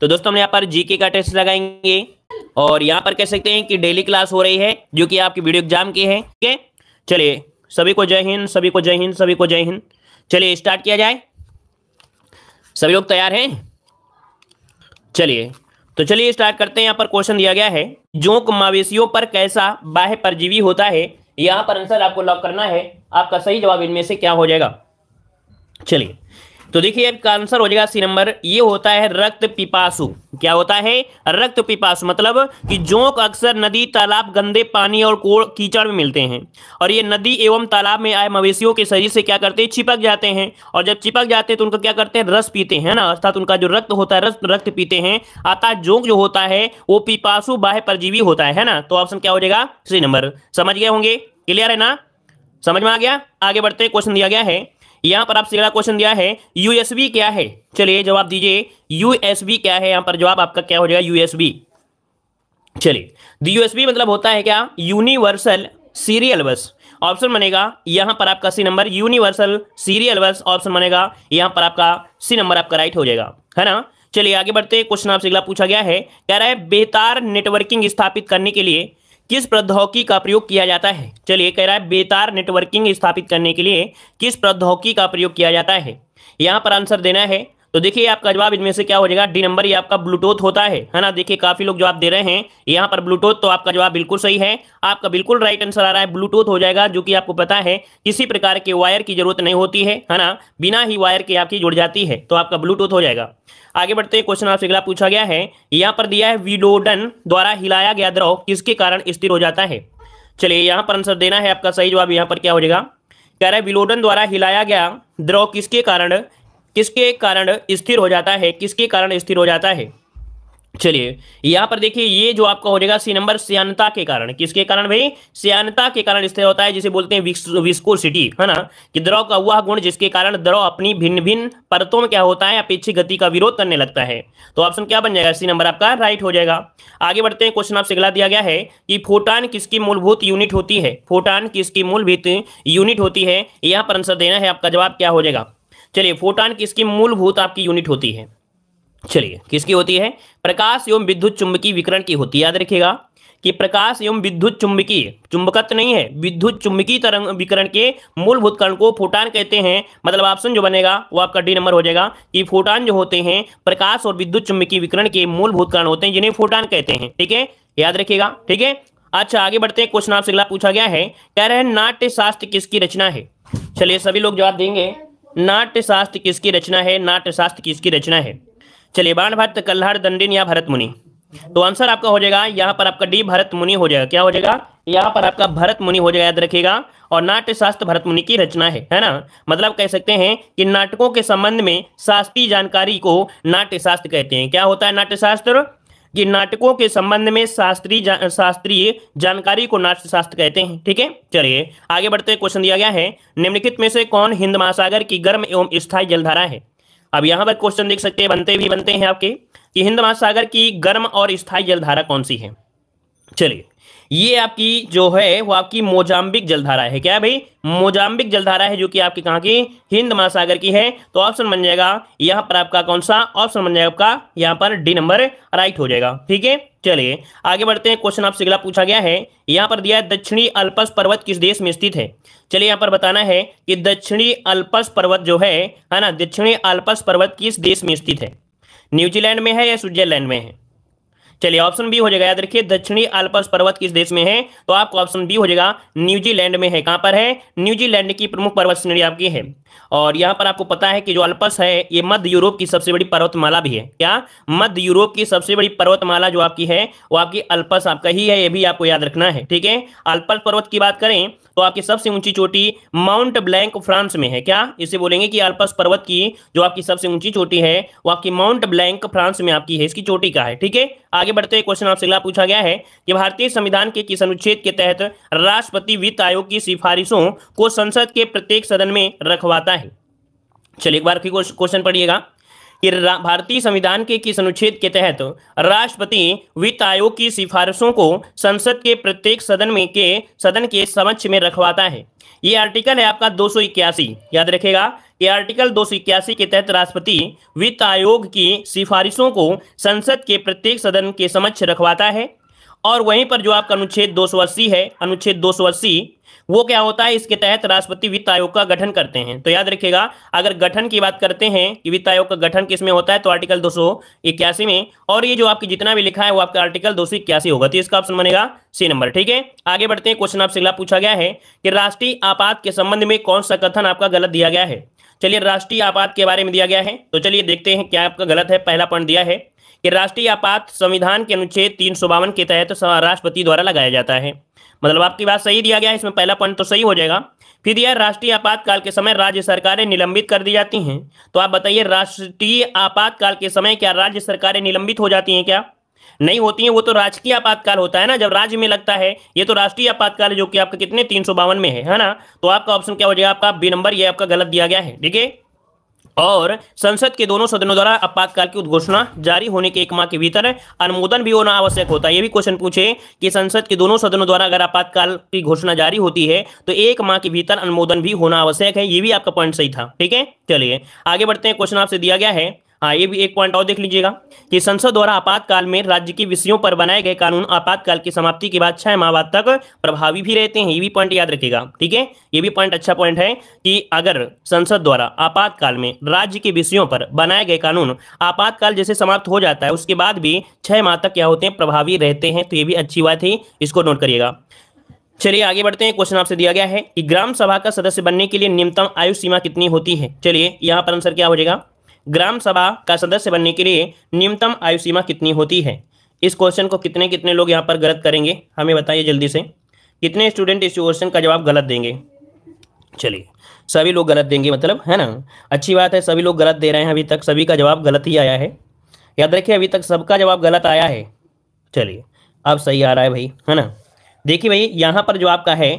तो दोस्तों हम यहाँ पर जीके का टेस्ट लगाएंगे और यहाँ पर कह सकते हैं कि डेली क्लास हो रही है जो कि आपकी वीडियो एग्जाम की है। ठीक है, चलिए सभी को जय हिंद, सभी को जय हिंद, सभी को जय हिंद। चलिए स्टार्ट किया जाए। सभी लोग तैयार हैं? चलिए तो चलिए स्टार्ट करते हैं। यहाँ पर क्वेश्चन दिया गया है, जोंक मवेशियों पर कैसा बाह्य परजीवी होता है। यहाँ पर आंसर आपको लॉक करना है। आपका सही जवाब इनमें से क्या हो जाएगा? चलिए तो देखिए आपका आंसर हो जाएगा सी नंबर। ये होता है रक्त पिपासु। क्या होता है? रक्त पिपासु। मतलब कि जोंक अक्सर नदी, तालाब, गंदे पानी और कीचड़ में मिलते हैं और ये नदी एवं तालाब में आए मवेशियों के शरीर से क्या करते हैं? चिपक जाते हैं। और जब चिपक जाते हैं तो उनका क्या करते हैं? रस पीते हैं ना, अर्थात उनका जो रक्त होता है रक्त पीते हैं। अर्थात जोंक जो होता है वो पिपासु बाह्य परजीवी होता है ना। तो ऑप्शन क्या हो जाएगा? C number. समझ गए होंगे? क्लियर है ना? समझ में आ गया? आगे बढ़ते हैं। क्वेश्चन दिया गया है, यहां पर आपसे अगला क्वेश्चन दिया है, यूएसबी क्या है? चलिए जवाब दीजिए, यूएसबी क्या है? यहां पर जवाब आपका क्या हो जाएगा? यूएसबी। चलिए यूएसबी मतलब होता है क्या? Universal serial bus. ऑप्शन बनेगा यहां पर आपका C number, universal serial bus. Option बनेगा यहां पर आपका सी नंबर आपका राइट हो जाएगा, है ना। चलिए आगे बढ़ते हैं। क्वेश्चन आपसे अगला पूछा गया है, कह रहा है बेतार नेटवर्किंग स्थापित करने के लिए किस प्रौद्योगिकी का प्रयोग किया जाता है? चलिए कह रहा है बेतार नेटवर्किंग स्थापित करने के लिए किस प्रौद्योगिकी का प्रयोग किया जाता है? यहां पर आंसर देना है। तो देखिए आपका जवाब इनमें से क्या हो जाएगा? D number. ये आपका ब्लूटूथ होता है ना। देखिए काफी लोग जवाब दे रहे हैं यहां पर ब्लूटूथ, तो आपका जवाब बिल्कुल सही है। आपका बिल्कुल राइट आंसर आ रहा है, ब्लूटूथ हो जाएगा। जो कि आपको पता है किसी प्रकार के वायर की जरूरत नहीं होती है ना, बिना ही वायर के आपकी जुड़ जाती है, तो आपका ब्लूटूथ हो जाएगा। आगे बढ़ते हैं। क्वेश्चन आपसे अगला पूछा गया है, यहां पर दिया है विलोडन द्वारा हिलाया गया द्रव किसके कारण स्थिर हो जाता है? चलिए यहां पर आंसर देना है। आपका सही जवाब यहां पर क्या हो जाएगा? कह रहा है विलोडन द्वारा हिलाया गया द्रव किसके कारण स्थिर हो जाता है? किसके कारण स्थिर हो जाता है? चलिए यहां पर देखिए ये जो आपका हो जाएगा सी नंबर, श्यानता के कारण। किसके कारण भाई? श्यानता के कारण स्थिर होता है, जिसे बोलते हैं विस्कोसिटी, है ना। कि द्रव का वह गुण जिसके कारण द्रव अपनी भिन्न भिन्न परतों में क्या होता है? अपेक्षित गति का विरोध करने लगता है। तो ऑप्शन क्या बन जाएगा? सी नंबर आपका राइट हो जाएगा। आगे बढ़ते हैं। क्वेश्चन आपसे अगला दिया गया है कि फोटान किसकी मूलभूत यूनिट होती है? फोटान किसकी मूलभूत यूनिट होती है? यहां पर आंसर देना है। आपका जवाब क्या हो जाएगा? चलिए फोटान किसकी मूलभूत आपकी यूनिट होती है? चलिए किसकी होती है? प्रकाश एवं विद्युत चुंबकीय विकिरण की होती है। याद रखिएगा कि प्रकाश एवं विद्युत चुंबकीय, चुंबकत्व नहीं है, विद्युत चुंबकीय तरंग विकिरण के मूलभूत कण को फोटान कहते हैं। मतलब ऑप्शन जो बनेगा वो आपका डी नंबर हो जाएगा कि फोटान जो होते हैं प्रकाश और विद्युत चुंबकीय विकिरण के मूलभूत कण होते हैं, जिन्हें फोटान कहते हैं। ठीक है, याद रखिएगा। ठीक है, अच्छा आगे बढ़ते हैं। क्वेश्चन आपसे अगला पूछा गया है, कह रहे हैं नाट्य शास्त्र किसकी रचना है? चलिए सभी लोग जवाब देंगे, नाट्य शास्त्र किसकी रचना है? नाट्य शास्त्र किसकी रचना है? चलिए बाणभट्ट, कल्हड़, दंडिन या भरत मुनि। तो आंसर आपका हो जाएगा यहां पर आपका डी, भरत मुनि हो जाएगा। क्या हो जाएगा? यहां पर आपका भरत मुनि हो जाएगा, याद रखिएगा। और नाट्य शास्त्र भरत मुनि की रचना है ना। मतलब कह सकते हैं कि नाटकों के संबंध में शास्त्रीय जानकारी को नाट्य शास्त्र कहते हैं। क्या होता है नाट्य शास्त्र? कि नाटकों के संबंध में शास्त्रीय जानकारी को नाट्य शास्त्र कहते हैं। ठीक है, चलिए आगे बढ़ते हैं। क्वेश्चन दिया गया है, निम्नलिखित में से कौन हिंद महासागर की गर्म एवं स्थायी जलधारा है? अब यहां पर क्वेश्चन देख सकते हैं, बनते हैं आपके कि हिंद महासागर की गर्म और स्थायी जलधारा कौन सी है? चलिए ये आपकी जो है वो आपकी मोजाम्बिक जलधारा है। क्या है भाई? मोजाम्बिक जलधारा है, जो कि आपकी कहां की? हिंद महासागर की है। तो ऑप्शन बन जाएगा यहां पर आपका कौन सा? ऑप्शन बन जाएगा आपका यहां पर डी नंबर राइट हो जाएगा। ठीक है, चलिए आगे बढ़ते हैं। क्वेश्चन आपसे अगला पूछा गया है, यहां पर दिया है दक्षिणी अल्प्स पर्वत किस देश में स्थित है? चलिए यहां पर बताना है कि दक्षिणी अल्प्स पर्वत जो है ना, दक्षिणी अल्प्स पर्वत किस देश में स्थित है? न्यूजीलैंड में है या स्विट्जरलैंड में है? चलिए ऑप्शन बी हो जाएगा। याद रखिए दक्षिणी अल्प्स पर्वत किस देश में है? तो आपको ऑप्शन बी हो जाएगा, न्यूजीलैंड में है। कहां पर है? न्यूजीलैंड की प्रमुख पर्वत श्रेणी आपकी है। और यहां पर आपको पता है कि जो अल्प्स है ये मध्य यूरोप की सबसे बड़ी पर्वतमाला भी है। क्या? मध्य यूरोप की सबसे बड़ी पर्वतमाला जो आपकी है वो आपकी अल्प्स आपका ही है, ये भी आपको याद रखना है। ठीक है, अल्प्स पर्वत की बात करें तो आपकी सबसे ऊंची चोटी माउंट ब्लैंक फ्रांस में है। क्या इसे बोलेंगे कि अल्प्स पर्वत की जो आपकी सबसे ऊंची चोटी है वो आपकी माउंट ब्लैंक फ्रांस में आपकी है, इसकी चोटी का है। ठीक है, आगे बढ़ते हैं। क्वेश्चन आपसे अगला पूछा गया है कि भारतीय संविधान के किस अनुच्छेद के तहत राष्ट्रपति वित्त आयोग की सिफारिशों को संसद के प्रत्येक सदन में रखवाता है? चलिए एक बार फिर क्वेश्चन पढ़िएगा। कि भारतीय संविधान के किस अनुच्छेद के तहत राष्ट्रपति वित्त आयोग की सिफारिशों को संसद के प्रत्येक सदन के समक्ष में रखवाता है? ये आर्टिकल है आपका 281, याद रखेगा। ये आर्टिकल 281 के तहत राष्ट्रपति वित्त आयोग की सिफारिशों को संसद के प्रत्येक सदन के समक्ष रखवाता है। और वहीं पर जो आपका अनुच्छेद 280 है, अनुच्छेद 280 वो क्या होता है, इसके तहत राष्ट्रपति वित्त आयोग का गठन करते हैं। तो याद रखिएगा, अगर गठन की बात करते हैं कि वित्त आयोग का गठन किसमें होता है, तो आर्टिकल 281 में। और ये जो आपकी जितना भी लिखा है वो आपका आर्टिकल 281 होगा, तो इसका ऑप्शन बनेगा सी नंबर। ठीक है, आगे बढ़ते हैं। क्वेश्चन आपसे अगला पूछा गया है कि राष्ट्रीय आपात के संबंध में कौन सा कथन आपका गलत दिया गया है? चलिए, राष्ट्रीय आपात के बारे में दिया गया है, तो चलिए देखते हैं क्या आपका गलत है। पहला पॉइंट दिया है कि राष्ट्रीय आपात संविधान के अनुच्छेद 352 के तहत राष्ट्रपति द्वारा लगाया जाता है। मतलब आपकी बात सही दिया गया है, इसमें पहला पॉइंट तो सही हो जाएगा। फिर दिया है राष्ट्रीय आपातकाल के समय राज्य सरकारें निलंबित कर दी जाती हैं। तो आप बताइए, राष्ट्रीय आपातकाल के समय क्या राज्य सरकारें निलंबित हो जाती हैं? क्या नहीं होती हैं, वो तो राजकीय आपातकाल होता है ना, जब राज्य में लगता है। ये तो राष्ट्रीय आपातकाल है जो कि आपका कितने 352 में है ना। तो आपका ऑप्शन क्या हो जाएगा? आपका बी नंबर, ये आपका गलत दिया गया है। ठीक है, और संसद के दोनों सदनों द्वारा आपातकाल की उद्घोषणा जारी होने के 1 माह के भीतर अनुमोदन भी होना आवश्यक होता है। ये भी क्वेश्चन पूछे कि संसद के दोनों सदनों द्वारा अगर आपातकाल की घोषणा जारी होती है तो 1 माह के भीतर अनुमोदन भी होना आवश्यक है। ये भी आपका पॉइंट सही था। ठीक है, चलिए आगे बढ़ते हैं। क्वेश्चन आपसे दिया गया है, हाँ ये भी एक पॉइंट और देख लीजिएगा कि संसद द्वारा आपातकाल में राज्य के विषयों पर बनाए गए कानून आपातकाल की समाप्ति के बाद 6 माह बाद तक प्रभावी भी रहते हैं। ये भी पॉइंट याद रखिएगा। ठीक है, ये भी पॉइंट अच्छा पॉइंट है कि अगर संसद द्वारा आपातकाल में राज्य के विषयों पर बनाए गए कानून आपातकाल जैसे समाप्त हो जाता है उसके बाद भी 6 माह तक क्या होते हैं? प्रभावी रहते हैं। तो ये भी अच्छी बात है, इसको नोट करिएगा। चलिए आगे बढ़ते हैं। क्वेश्चन आपसे दिया गया है कि ग्राम सभा का सदस्य बनने के लिए न्यूनतम आयु सीमा कितनी होती है? चलिए यहाँ पर आंसर क्या हो जाएगा? ग्राम सभा का सदस्य बनने के लिए न्यूनतम आयु सीमा कितनी होती है? इस क्वेश्चन को कितने कितने लोग यहाँ पर गलत करेंगे, हमें बताइए जल्दी से। कितने स्टूडेंट इस क्वेश्चन का जवाब गलत देंगे? चलिए, सभी लोग गलत देंगे, मतलब है ना, अच्छी बात है, सभी लोग गलत दे रहे हैं। अभी तक सभी का जवाब गलत ही आया है, याद रखिए, अभी तक सबका जवाब गलत आया है। चलिए अब सही आ रहा है भाई, है ना। देखिए भाई, यहाँ पर जो आपका है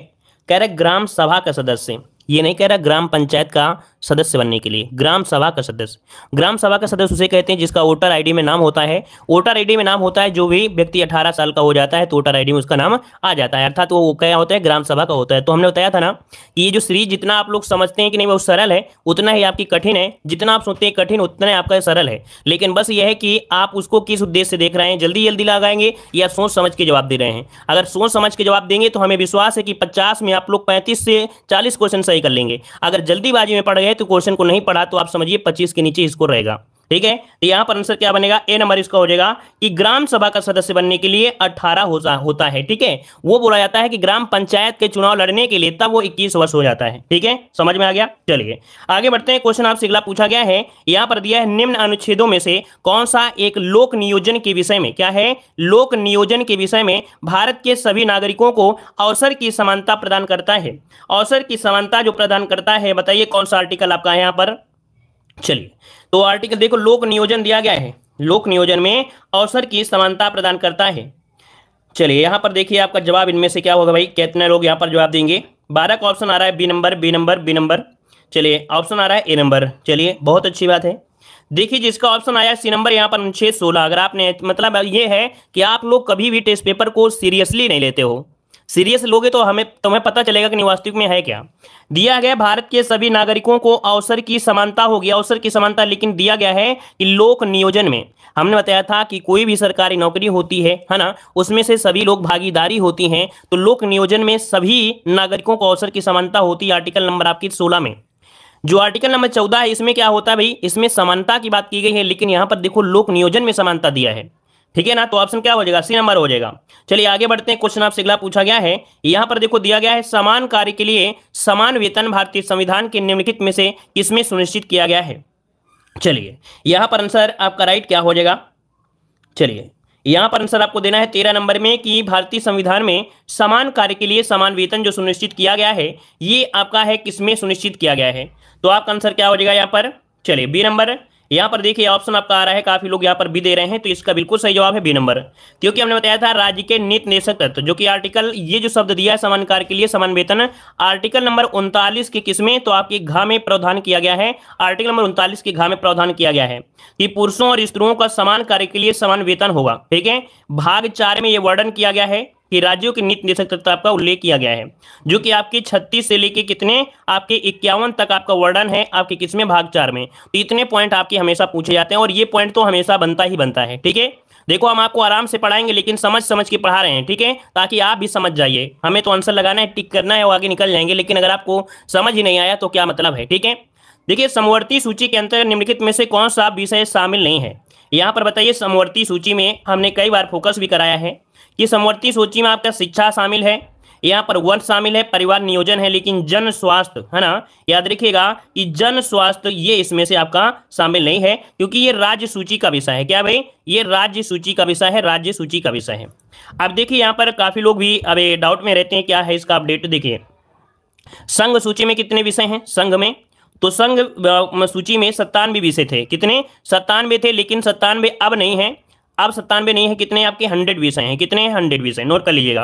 कह रहे ग्राम सभा का सदस्य, ये नहीं कह रहा ग्राम पंचायत का सदस्य बनने के लिए, ग्राम सभा का सदस्य। ग्राम सभा का सदस्य उसे कहते हैं जिसका वोटर आईडी में नाम होता है। वोटर आईडी में नाम होता है, जो भी व्यक्ति 18 साल का हो जाता है तो वोटर आईडी में उसका नाम आ जाता है, अर्थात वो क्या होता है? ग्राम सभा का होता है। तो हमने बताया था ना कि ये जो सीरीज जितना आप लोग समझते हैं कि नहीं वो सरल है, उतना ही आपकी कठिन है। जितना आप सोचते हैं कठिन उतना ही आपका सरल है। लेकिन बस ये है कि आप उसको किस उद्देश्य से देख रहे हैं, जल्दी जल्दी लगाएंगे या सोच समझ के जवाब दे रहे हैं। अगर सोच समझ के जवाब देंगे तो हमें विश्वास है कि 50 में आप लोग 35 से 40 क्वेश्चन सही कर लेंगे। अगर जल्दीबाजी में पड़ गए तो क्वेश्चन को नहीं पढ़ा तो आप समझिए 25 के नीचे स्कोर रहेगा। ठीक है, तो यहां पर आंसर क्या बनेगा? ए नंबर इसका हो जाएगा कि ग्राम सभा का सदस्य बनने के लिए 18 होता है। ठीक है, वो बोला जाता है कि ग्राम पंचायत के चुनाव लड़ने के लिए तब वो 21 वर्ष हो जाता है। ठीक है, समझ में आ गया। चलिए आगे बढ़ते हैं। क्वेश्चन आपसे अगला पूछा गया है, यहां पर दिया है निम्न अनुच्छेदों में से कौन सा एक लोक नियोजन के विषय में, क्या है? लोक नियोजन के विषय में भारत के सभी नागरिकों को अवसर की समानता प्रदान करता है। अवसर की समानता जो प्रदान करता है, बताइए कौन सा आर्टिकल आपका है यहाँ पर? चलिए, तो आर्टिकल देखो, लोक नियोजन दिया गया है, लोक नियोजन में अवसर की समानता प्रदान करता है। चलिए यहां पर देखिए आपका जवाब इनमें से क्या होगा भाई, कितने लोग यहां पर जवाब देंगे? 12 का ऑप्शन आ रहा है B number, B number, B number. चलिए ऑप्शन आ रहा है ए नंबर। चलिए बहुत अच्छी बात है। देखिए जिसका ऑप्शन आया सी नंबर, यहाँ पर अनुच्छेद 16। अगर आपने, मतलब ये है कि आप लोग कभी भी टेस्ट पेपर को सीरियसली नहीं लेते हो। सीरियस लोगे तो तुम्हें पता चलेगा कि वास्तविक में है क्या। दिया गया भारत के सभी नागरिकों को अवसर की समानता होगी, अवसर की समानता, लेकिन दिया गया है कि लोक नियोजन में हमने बताया था कि कोई भी सरकारी नौकरी होती है ना, उसमें से सभी लोग भागीदारी होती हैं। तो लोक नियोजन में सभी नागरिकों को अवसर की समानता होती है। आर्टिकल नंबर आपकी 16 में। जो आर्टिकल नंबर 14 है इसमें क्या होता है भाई, इसमें समानता की बात की गई है, लेकिन यहां पर देखो लोक नियोजन में समानता दिया है। ठीक है ना, तो ऑप्शन क्या हो जाएगा? सी नंबर हो जाएगा। चलिए आगे बढ़ते हैं। क्वेश्चन आपसे अगला पूछा गया है, यहां पर देखो दिया गया है समान कार्य के लिए समान वेतन भारतीय संविधान के निम्नलिखित में से किसमें सुनिश्चित किया गया है? चलिए यहां पर आंसर आपका राइट क्या हो जाएगा? चलिए यहां पर आंसर आपको देना है 13 नंबर में कि भारतीय संविधान में समान कार्य के लिए समान वेतन जो सुनिश्चित किया गया है, ये आपका है किसमें सुनिश्चित किया गया है? तो आपका आंसर क्या हो जाएगा यहाँ पर? चलिए बी नंबर, यहाँ पर देखिए ऑप्शन आपका आ रहा है, काफी लोग यहाँ पर बी दे रहे हैं, तो इसका बिल्कुल सही जवाब है बी नंबर, क्योंकि हमने बताया था राज्य के नीति निदेशक तत्व, जो कि आर्टिकल, ये जो शब्द दिया है समान कार्य के लिए समान वेतन, आर्टिकल नंबर 39 की किसमें, तो आपकी घ में प्रावधान किया गया है, आर्टिकल नंबर 39 की घ में प्रावधान किया गया है कि पुरुषों और स्त्रियों का समान कार्य के लिए समान वेतन होगा। ठीक है, भाग 4 में यह वर्णन किया गया है कि राज्यों के नीति निदेशक तत्व आपका उल्लेख किया गया है, जो कि आपकी 36 से लेके कितने आपके 51 तक आपका वर्णन है आपके किसमें, भाग 4 में। तो इतने पॉइंट आपके हमेशा पूछे जाते हैं और ये पॉइंट तो हमेशा बनता ही बनता है। ठीक है, देखो हम आपको आराम से पढ़ाएंगे लेकिन समझ समझ के पढ़ा रहे हैं, ठीक है, ताकि आप भी समझ जाइए। हमें तो आंसर लगाना है, टिक करना है, वो आगे निकल जाएंगे, लेकिन अगर आपको समझ ही नहीं आया तो क्या मतलब है। ठीक है, देखिए समवर्ती सूची के अंतर्गत निम्नलिखित में से कौन सा विषय शामिल नहीं है। यहाँ पर बताइए, समवर्ती सूची में हमने कई बार फोकस भी कराया है कि समवर्ती सूची में आपका शिक्षा शामिल है, यहाँ पर वन शामिल है, परिवार नियोजन है, लेकिन जन स्वास्थ्य है ना, याद रखिएगा कि जन स्वास्थ्य ये इसमें से आपका शामिल नहीं है, क्योंकि ये राज्य सूची का विषय है। क्या भाई, ये राज्य सूची का विषय है, राज्य सूची का विषय है। अब देखिए यहाँ पर काफी लोग भी अब डाउट में रहते हैं, क्या है इसका अपडेट। देखिए संघ सूची में कितने विषय हैं, संघ में तो संघ सूची में 97 विषय थे, कितने 97 थे, लेकिन 97 अब नहीं है, अब 97 नहीं है, कितने आपके 100 विषय हैं, कितने 100 विषय, नोट कर लीजिएगा।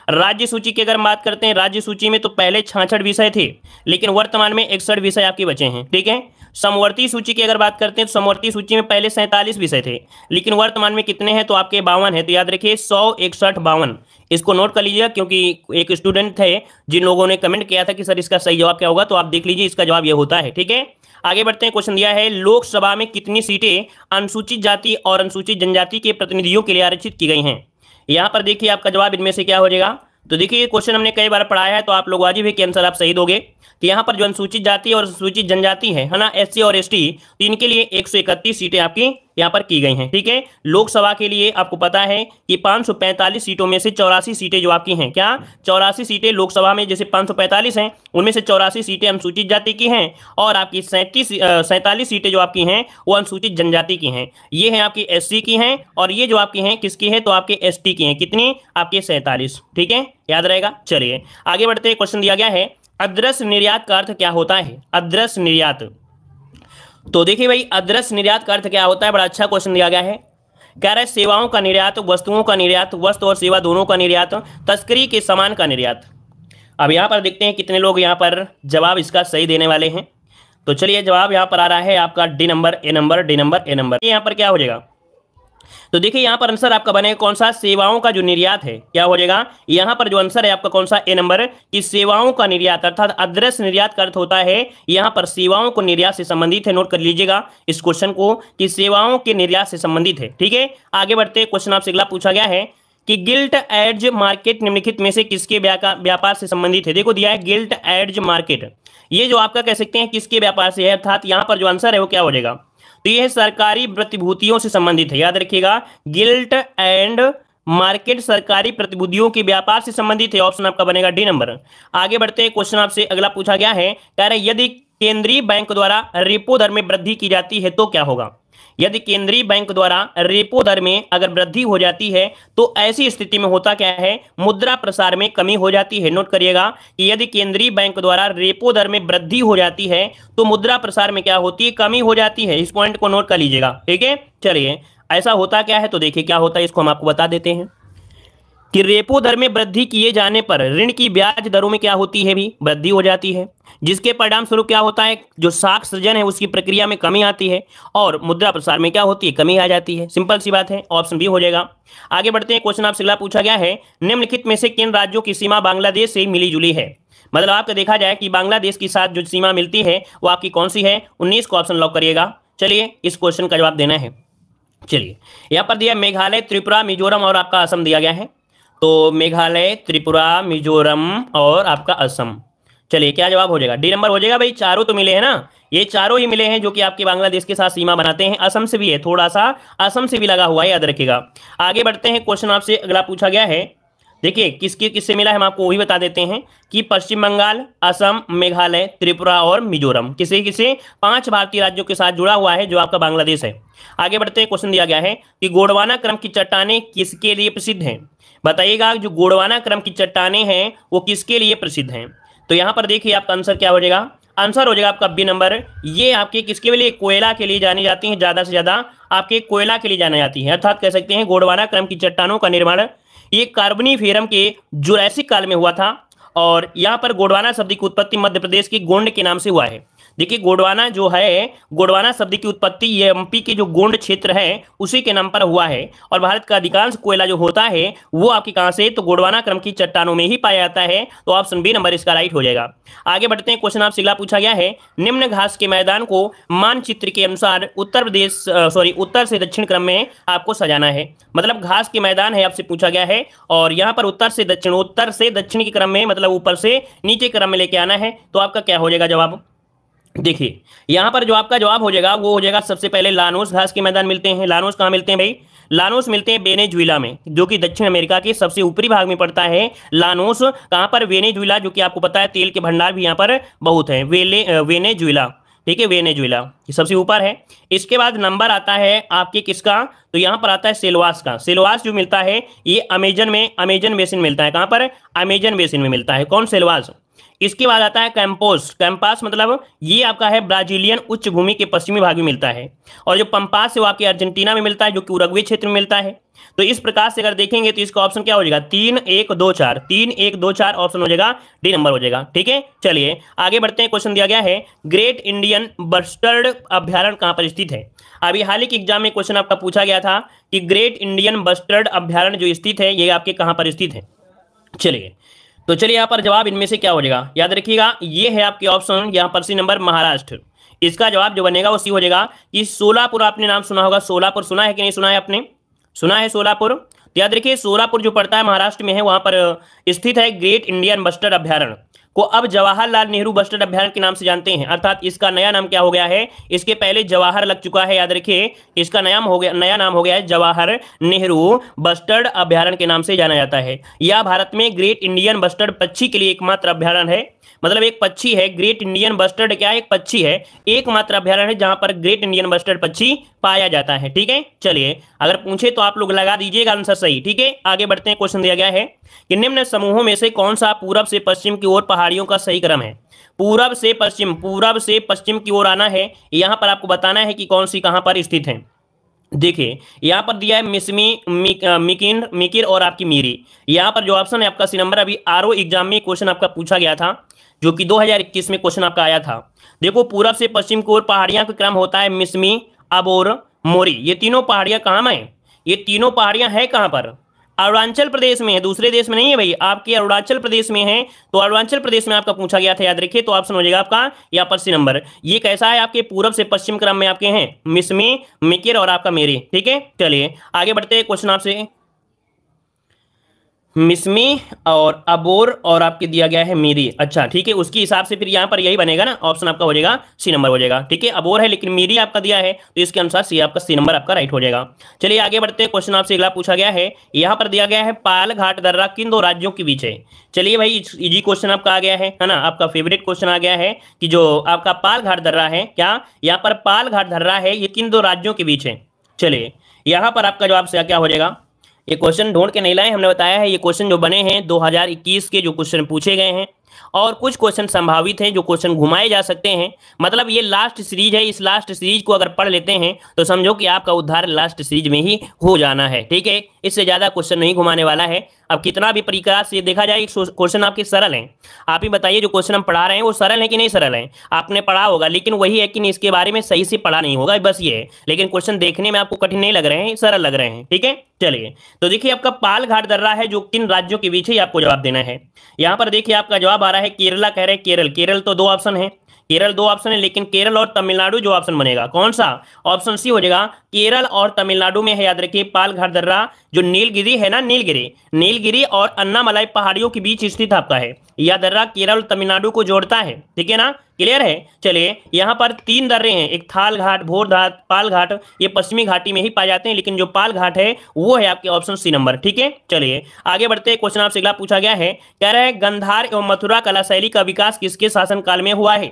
राज्य सूची की अगर हम बात करते हैं, राज्य सूची में तो पहले 66 विषय थे, लेकिन वर्तमान में 61 विषय आपके बचे हैं। ठीक है, समवर्ती सूची की अगर बात करते हैं तो समवर्ती सूची में पहले 47 विषय थे, लेकिन वर्तमान में कितने हैं, तो आपके 52 है। तो याद रखिए 100, 61, 52, इसको नोट कर लीजिएगा, क्योंकि एक स्टूडेंट थे जिन लोगों ने कमेंट किया था कि सर इसका सही जवाब क्या होगा, तो आप देख लीजिए इसका जवाब ये होता है। ठीक है, आगे बढ़ते हैं। क्वेश्चन दिया है, लोकसभा में कितनी सीटें अनुसूचित जाति और अनुसूचित जनजाति के प्रतिनिधियों के लिए आरक्षित की गई हैं। यहां पर देखिए आपका जवाब इनमें से क्या हो जाएगा। तो देखिए ये क्वेश्चन हमने कई बार पढ़ाया है, तो आप लोग वाजिब है कि आंसर आप सही दोगे कि यहाँ पर जो अनुसूचित जाति और अनुसूचित जनजाति है ना, एससी और एसटी, तो इनके लिए 131 सीटें आपकी यहाँ पर की गई हैं। ठीक है, लोकसभा के लिए आपको पता है कि 545 सीटों में से 84 सीटें जो आपकी हैं, क्या 84 सीटें लोकसभा में, जैसे 545 हैं उनमें से 84 सीटें अनुसूचित जाति की हैं, और आपकी 47 सीटें जो आपकी हैं वो अनुसूचित जनजाति की हैं। ये हैं आपकी एससी की हैं, और ये जो आपकी हैं किसकी है, तो आपके एसटी की हैं, कितनी आपके 47। ठीक है, याद रहेगा। चलिए आगे बढ़ते हैं। क्वेश्चन दिया गया है, अदृश्य निर्यात का अर्थ क्या होता है, अदृश्य निर्यात। तो देखिए भाई अदृश्य निर्यात का अर्थ क्या होता है, बड़ा अच्छा क्वेश्चन दिया गया है। कह रहा है सेवाओं का निर्यात, वस्तुओं का निर्यात, वस्तु और सेवा दोनों का निर्यात, तस्करी के सामान का निर्यात। अब यहाँ पर देखते हैं कितने लोग यहाँ पर जवाब इसका सही देने वाले हैं। तो चलिए जवाब यहाँ पर आ रहा है आपका डी नंबर, ए नंबर, डी नंबर, ए नंबर। यहाँ पर क्या हो जाएगा, तो देखिए यहाँ पर आंसर आपका बनेगा कौन सा, सेवाओं का जो निर्यात है, क्या हो जाएगा यहाँ पर जो आंसर है आपका कौन सा, ए नंबर, कि सेवाओं का निर्यात, अर्थात अदृश्य निर्यात का अर्थ होता है यहाँ पर सेवाओं को निर्यात से संबंधित है। नोट कर लीजिएगा इस क्वेश्चन को कि सेवाओं के निर्यात से संबंधित है। ठीक है, आगे बढ़ते क्वेश्चन आपसे अगला पूछा गया है कि गिल्ट एड्ज मार्केट निम्नलिखित में से किसके व्यापार से संबंधित है। देखो दिया है गिल्ट एड्ज मार्केट, ये जो आपका कह सकते हैं किसके व्यापार से है, अर्थात यहाँ पर जो आंसर है वो क्या हो जाएगा, तो यह सरकारी प्रतिभूतियों से संबंधित है। याद रखिएगा गिल्ट एंड मार्केट सरकारी प्रतिभूतियों के व्यापार से संबंधित है। ऑप्शन आपका बनेगा डी नंबर। आगे बढ़ते हैं। क्वेश्चन आपसे अगला पूछा गया है, कह रहे यदि केंद्रीय बैंक द्वारा रेपो दर में वृद्धि की जाती है तो क्या होगा। यदि केंद्रीय बैंक द्वारा रेपो दर में अगर वृद्धि हो जाती है तो ऐसी स्थिति में होता क्या है, मुद्रा प्रसार में कमी हो जाती है। नोट करिएगा कि यदि केंद्रीय बैंक द्वारा रेपो दर में वृद्धि हो जाती है तो मुद्रा प्रसार में क्या होती है, कमी हो जाती है। इस पॉइंट को नोट कर लीजिएगा। ठीक है, चलिए ऐसा होता क्या है, तो देखिए क्या होता है, इसको हम आपको बता देते हैं कि रेपो दर में वृद्धि किए जाने पर ऋण की ब्याज दरों में क्या होती है, भी वृद्धि हो जाती है, जिसके परिणाम स्वरूप क्या होता है, जो साख सृजन है उसकी प्रक्रिया में कमी आती है और मुद्रा प्रसार में क्या होती है, कमी आ जाती है। सिंपल सी बात है, ऑप्शन बी हो जाएगा। आगे बढ़ते हैं। क्वेश्चन आपसे अगला पूछा गया है, निम्नलिखित में से किन राज्यों की सीमा बांग्लादेश से मिली जुली है। मतलब आपका देखा जाए कि बांग्लादेश के साथ जो सीमा मिलती है वो आपकी कौन सी है, 19 को ऑप्शन लॉक करिएगा। चलिए इस क्वेश्चन का जवाब देना है। चलिए यहाँ पर दिया मेघालय, त्रिपुरा, मिजोरम और आपका असम दिया गया है। तो मेघालय, त्रिपुरा, मिजोरम और आपका असम। चलिए क्या जवाब हो जाएगा, डी नंबर हो जाएगा। भाई चारों तो मिले हैं ना, ये चारों ही मिले हैं जो कि आपके बांग्लादेश के साथ सीमा बनाते हैं। असम से भी है, थोड़ा सा असम से भी लगा हुआ है, याद रखिएगा। आगे बढ़ते हैं। क्वेश्चन आपसे अगला पूछा गया है, देखिए किससे मिला है हम आपको वही बता देते हैं कि पश्चिम बंगाल, असम, मेघालय, त्रिपुरा और मिजोरम किसे 5 भारतीय राज्यों के साथ जुड़ा हुआ है जो आपका बांग्लादेश है। आगे बढ़ते हैं। क्वेश्चन दिया गया है कि गोंडवाना क्रम की चट्टानें किसके लिए प्रसिद्ध हैं। बताइएगा जो गोंडवाना क्रम की चट्टानें हैं वो किसके लिए प्रसिद्ध हैं। तो यहाँ पर देखिए आपका आंसर क्या हो जाएगा, आंसर हो जाएगा आपका बी नंबर। ये आपके किसके लिए, कोयला के लिए जानी जाती है, ज्यादा से ज्यादा आपके कोयला के लिए जानी जाती है, अर्थात कह सकते हैं गोंडवाना क्रम की चट्टानों का निर्माण ये कार्बनीफेरम के जुरैसिक काल में हुआ था। और यहाँ पर गोंडवाना शब्द की उत्पत्ति मध्य प्रदेश की गोंड के नाम से हुआ है। देखिए गोंडवाना जो है, गोंडवाना शब्द की उत्पत्ति ये एमपी के जो गोंड क्षेत्र है उसी के नाम पर हुआ है। और भारत का अधिकांश कोयला जो होता है वो आपकी कहां से, तो गोंडवाना क्रम की चट्टानों में ही पाया जाता है। तो ऑप्शन बी नंबर इसका राइट हो जाएगा। आगे बढ़ते हैं, क्वेश्चन आपसे अगला पूछा गया है, निम्न घास के मैदान को मानचित्र के अनुसार उत्तर से दक्षिण क्रम में आपको सजाना है। मतलब घास के मैदान है आपसे पूछा गया है, और यहाँ पर उत्तर से दक्षिण के क्रम में, मतलब ऊपर से नीचे क्रम में लेके आना है। तो आपका क्या हो जाएगा जवाब, देखिए यहां पर जो आपका जवाब हो जाएगा वो हो जाएगा, सबसे पहले लानोस घास के मैदान मिलते हैं। लानोस कहां मिलते हैं भाई, लानोस मिलते हैं वेनेजुएला में, जो कि दक्षिण अमेरिका के सबसे ऊपरी भाग में पड़ता है। लानोस कहां पर, वेनेजुएला, जो कि आपको पता है तेल के भंडार भी यहां पर बहुत है, वेनेजुएला, ठीक है, वेनेजुएला सबसे ऊपर है। इसके बाद नंबर आता है आपके किसका, तो यहां पर आता है सेलवास का। सेलवास जो मिलता है ये अमेजन बेसिन मिलता है, कहां पर, अमेजन बेसिन में मिलता है, कौन, सेलवास। इसके बाद आता है कैंपोस। कैंपास मतलब ये आपका है ब्राजीलियन उच्च भूमि के पश्चिमी भाग में मिलता है। और जो पंपास है वो आपके अर्जेंटीना में मिलता है, जो कि उरुग्वे क्षेत्र में मिलता है। तो इस प्रकार से अगर देखेंगे तो इसका ऑप्शन क्या हो जाएगा, 3 1 2 4, 3 1 2 4 ऑप्शन हो जाएगा, डी नंबर हो जाएगा। ठीक है, चलिए आगे बढ़ते हैं। क्वेश्चन दिया गया है, ग्रेट इंडियन बस्टर्ड अभ्यारण्य कहां पर स्थित है। अभी हाल ही के एग्जाम में क्वेश्चन आपका पूछा गया था कि ग्रेट इंडियन बस्टर्ड अभ्यारण्य जो स्थित है ये आपके कहां पर स्थित है। चलिए तो चलिए यहाँ पर जवाब इनमें से क्या हो जाएगा, याद रखिएगा ये है आपके ऑप्शन, यहाँ पर सी नंबर महाराष्ट्र। इसका जवाब जो बनेगा वो सी हो जाएगा कि सोलापुर। आपने नाम सुना होगा, सोलापुर सुना है कि नहीं सुना है आपने, सुना है सोलापुर। तो याद रखिए सोलापुर जो पड़ता है महाराष्ट्र में है, वहां पर स्थित है ग्रेट इंडियन बस्टर्ड अभ्यारण्य, को अब जवाहरलाल नेहरू बस्टर्ड अभ्यारण्य के नाम से जानते हैं। अर्थात इसका नया नाम क्या हो गया है, इसके पहले जवाहर लग चुका है, याद रखिए इसका नया नाम हो गया है जवाहर नेहरू बस्टर्ड अभ्यारण्य के नाम से जाना जाता है। यह भारत में ग्रेट इंडियन बस्टर्ड पक्षी के लिए एकमात्र अभ्यारण्य है। मतलब एक पक्षी है, ग्रेट इंडियन बस्टर्ड क्या है, एक पक्षी है, एकमात्र अभ्यारण्य है जहां पर ग्रेट इंडियन बस्टर्ड पक्षी पाया जाता है। ठीक है, चलिए अगर पूछे तो आप लोग लगा दीजिएगा आंसर सही। ठीक है, आगे बढ़ते हैं। क्वेश्चन दिया गया है कि निम्न समूहों में से कौन सा पूरब से पश्चिम की ओर पहाड़ियों का सही क्रम है। पूरब से पश्चिम की ओर आना है, यहां पर आपको बताना है कि कौन सी कहां पर स्थित है। देखिए यहां पर दिया है मिसमी, मिकिर और आपकी मीरी। यहां पर जो ऑप्शन है आपका सी नंबर, अभी आरओ एग्जाम में क्वेश्चन आपका पूछा गया था, जो कि 2021 में क्वेश्चन आपका आया था। देखो पूरब से पश्चिम की ओर पहाड़ियां का क्रम होता है मिसमी, अबोर, मोरी। ये तीनों पहाड़ियां कहां हैं, ये तीनों पहाड़ियां है कहां पर, अरुणाचल प्रदेश में है, दूसरे देश में नहीं है भाई, आपके अरुणाचल प्रदेश में है। तो अरुणाचल प्रदेश में आपका पूछा गया था, याद रखिए। तो ऑप्शन हो जाएगा आपका यहाँ पर सी नंबर। ये कैसा है, आपके पूरब से पश्चिम क्रम में आपके हैं मिसमी, मिकिर और आपका मेरी। ठीक है, चलिए आगे बढ़ते हैं। क्वेश्चन आपसे मिसमी और अबोर और आपके दिया गया है मीरी। अच्छा ठीक है, उसके हिसाब से फिर यहाँ पर यही बनेगा ना, ऑप्शन आपका हो जाएगा सी नंबर हो जाएगा। ठीक है, अबोर है लेकिन मीरी आपका दिया है, तो इसके अनुसार सी आपका सी नंबर आपका राइट हो जाएगा। चलिए आगे बढ़ते हैं। क्वेश्चन आपसे अगला पूछा गया है, यहाँ पर दिया गया है पाल घाट दर्रा किन दो राज्यों के बीच है। चलिए भाई इजी क्वेश्चन आपका आ गया है ना, आपका फेवरेट क्वेश्चन आ गया है कि जो आपका पाल घाट दर्रा है, क्या यहाँ पर पाल घाट दर्रा है ये किन दो राज्यों के बीच है। चलिए यहाँ पर आपका जवाब से क्या हो जाएगा, ये क्वेश्चन ढूंढ के नहीं लाए, हमने बताया है ये क्वेश्चन जो बने हैं 2021 के जो क्वेश्चन पूछे गए हैं, और कुछ क्वेश्चन संभावित हैं जो क्वेश्चन घुमाए जा सकते हैं। मतलब ये लास्ट सीरीज है, इस लास्ट सीरीज को अगर पढ़ लेते हैं तो समझो कि आपका उद्धार लास्ट सीरीज में ही हो जाना है। ठीक है, इससे ज्यादा क्वेश्चन नहीं घुमाने वाला है। अब कितना भी प्रकार से देखा जाए क्वेश्चन आपके सरल हैं। आप ही बताइए जो क्वेश्चन हम पढ़ा रहे हैं वो सरल है कि नहीं सरल है, आपने पढ़ा होगा, लेकिन वही है कि इसके बारे में सही से पढ़ा नहीं होगा, बस ये है। लेकिन क्वेश्चन देखने में आपको कठिन नहीं लग रहे हैं, सरल लग रहे हैं। ठीक है, चलिए तो देखिए आपका पाल घाट दर्रा है जो किन राज्यों के बीच है, आपको जवाब देना है। यहाँ पर देखिए आपका जवाब आ रहा है केरला, कह रहे हैं केरल। केरल तो 2 ऑप्शन है, केरल 2 ऑप्शन है, लेकिन केरल और तमिलनाडु जो ऑप्शन बनेगा कौन सा, ऑप्शन सी हो जाएगा। केरल और तमिलनाडु में है, याद रखिए पाल घाट दर्रा जो नीलगिरी है ना, नीलगिरी और अन्नामलाई पहाड़ियों के बीच स्थित आपका है। यह दर्रा केरल और तमिलनाडु को जोड़ता है। ठीक है ना, क्लियर है। चलिए यहाँ पर 3 दर्रे हैं, एक थाल घाट, भोर घाट, पाल घाट, ये पश्चिमी घाटी में ही पाए जाते हैं, लेकिन जो पाल घाट है वो है आपके ऑप्शन सी नंबर। ठीक है, चलिए आगे बढ़ते हैं। क्वेश्चन आपसे अगला पूछा गया है, कह रहा है गंधार एवं मथुरा कला शैली का विकास किसके शासनकाल में हुआ है।